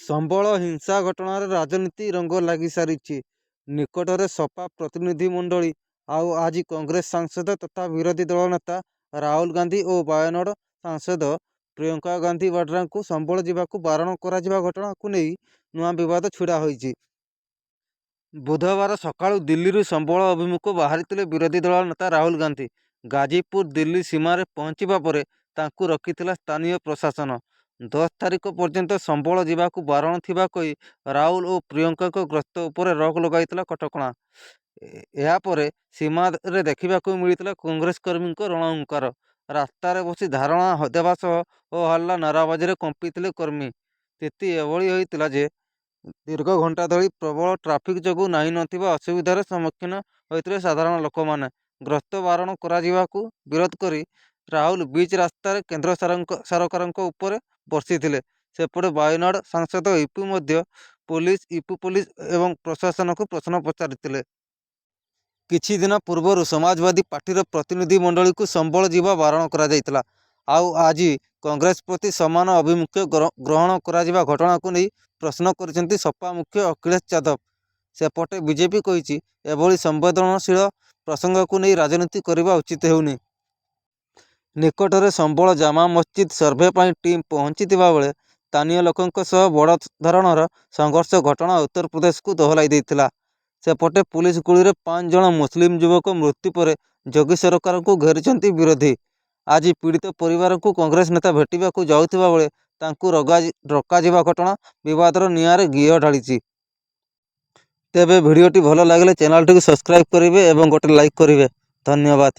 ସମ୍ବଳ ହିଂସା ଘଟଣାରେ ରାଜନୀତି ରଙ୍ଗ ଲାଗିସାରିଛି। ନିକଟରେ ସପା ପ୍ରତିନିଧି ମଣ୍ଡଳୀ ଆଉ ଆଜି କଂଗ୍ରେସ ସାଂସଦ ତଥା ବିରୋଧୀ ଦଳ ନେତା ରାହୁଲ ଗାନ୍ଧୀ ଓ ବାୟନଡ଼ ସାଂସଦ ପ୍ରିୟଙ୍କା ଗାନ୍ଧୀ ବାଡ୍ରାଙ୍କୁ ସମ୍ବଳ ଯିବାକୁ ବାରଣ କରାଯିବା ଘଟଣାକୁ ନେଇ ନୂଆ ବିବାଦ ଛିଡ଼ା ହୋଇଛି। ବୁଧବାର ସକାଳୁ ଦିଲ୍ଲୀରୁ ସମ୍ବଳ ଅଭିମୁଖ ବାହାରିଥିଲେ ବିରୋଧୀ ଦଳ ନେତା ରାହୁଲ ଗାନ୍ଧୀ। ଗାଜିପୁର ଦିଲ୍ଲୀ ସୀମାରେ ପହଞ୍ଚିବା ପରେ ତାଙ୍କୁ ରୋକିଥିଲା ସ୍ଥାନୀୟ ପ୍ରଶାସନ। 10 ତାରିଖ ପର୍ଯ୍ୟନ୍ତ ସମ୍ବଳ ଯିବାକୁ ବାରଣ ଥିବା କହି ରାହୁଲ ଓ ପ୍ରିୟଙ୍କାଙ୍କ ଗସ୍ତ ଉପରେ ରୋକ ଲଗାଇଥିଲା କଟକଣା। ଏହାପରେ ସୀମାରେ ଦେଖିବାକୁ ମିଳିଥିଲା କଂଗ୍ରେସ କର୍ମୀଙ୍କ ରଣହୁଙ୍କାର। ରାସ୍ତାରେ ବସି ଧାରଣା ଦେବା ସହ ଓ ହଲ୍ଲା ନାରାବାଜିରେ କମ୍ପିଥିଲେ କର୍ମୀ। ସ୍ଥିତି ଏଭଳି ହୋଇଥିଲା ଯେ ଦୀର୍ଘ ଘଣ୍ଟା ଧରି ପ୍ରବଳ ଟ୍ରାଫିକ୍ ଯୋଗୁଁ ନାହିଁ ନଥିବା ଅସୁବିଧାର ସମ୍ମୁଖୀନ ହୋଇଥିଲେ ସାଧାରଣ ଲୋକମାନେ। ଗସ୍ତ ବାରଣ କରାଯିବାକୁ ବିରୋଧ କରି ରାହୁଲ ବିଚ୍ ରାସ୍ତାରେ କେନ୍ଦ୍ର ସରକାରଙ୍କ ଉପରେ ବର୍ଷିଥିଲେ। ସେପଟେ ବାୟନଡ଼ ସାଂସଦ ୟୁପି ମଧ୍ୟ ୟୁପି ପୋଲିସ ଏବଂ ପ୍ରଶାସନକୁ ପ୍ରଶ୍ନ ପଚାରିଥିଲେ। କିଛି ଦିନ ପୂର୍ବରୁ ସମାଜବାଦୀ ପାର୍ଟିର ପ୍ରତିନିଧି ମଣ୍ଡଳୀକୁ ସମ୍ବଳ ଯିବା ବାରଣ କରାଯାଇଥିଲା। ଆଉ ଆଜି କଂଗ୍ରେସ ପ୍ରତି ସମାନ ଆଭିମୁଖ୍ୟ ଗ୍ରହଣ କରାଯିବା ଘଟଣାକୁ ନେଇ ପ୍ରଶ୍ନ କରିଛନ୍ତି ସପା ମୁଖ୍ୟ ଅଖିଳେଶ ଯାଦବ। ସେପଟେ ବିଜେପି କହିଛି ଏଭଳି ସମ୍ବେଦନଶୀଳ ପ୍ରସଙ୍ଗକୁ ନେଇ ରାଜନୀତି କରିବା ଉଚିତ ହେଉନି। ନିକଟରେ ସମ୍ବଳ ଜାମା ମସଜିଦ ସର୍ଭେ ପାଇଁ ଟିମ୍ ପହଞ୍ଚିଥିବା ବେଳେ ସ୍ଥାନୀୟ ଲୋକଙ୍କ ସହ ବଡ଼ ଧରଣର ସଂଘର୍ଷ ଘଟଣା ଉତ୍ତରପ୍ରଦେଶକୁ ଦୋହଲାଇ ଦେଇଥିଲା। ସେପଟେ ପୁଲିସ ଗୁଳିରେ 5 ଜଣ ମୁସଲିମ ଯୁବକ ମୃତ୍ୟୁ ପରେ ଯୋଗୀ ସରକାରଙ୍କୁ ଘେରିଛନ୍ତି ବିରୋଧୀ। ଆଜି ପୀଡ଼ିତ ପରିବାରଙ୍କୁ କଂଗ୍ରେସ ନେତା ଭେଟିବାକୁ ଯାଉଥିବା ବେଳେ ତାଙ୍କୁ ରୋକାଯିବା ଘଟଣା ବିବାଦର ନିଆଁରେ ଘିଅ ଢାଳିଛି। ତେବେ ଭିଡ଼ିଓଟି ଭଲ ଲାଗିଲେ ଚ୍ୟାନେଲଟିକୁ ସବସ୍କ୍ରାଇବ୍ କରିବେ ଏବଂ ଗୋଟେ ଲାଇକ୍ କରିବେ। ଧନ୍ୟବାଦ।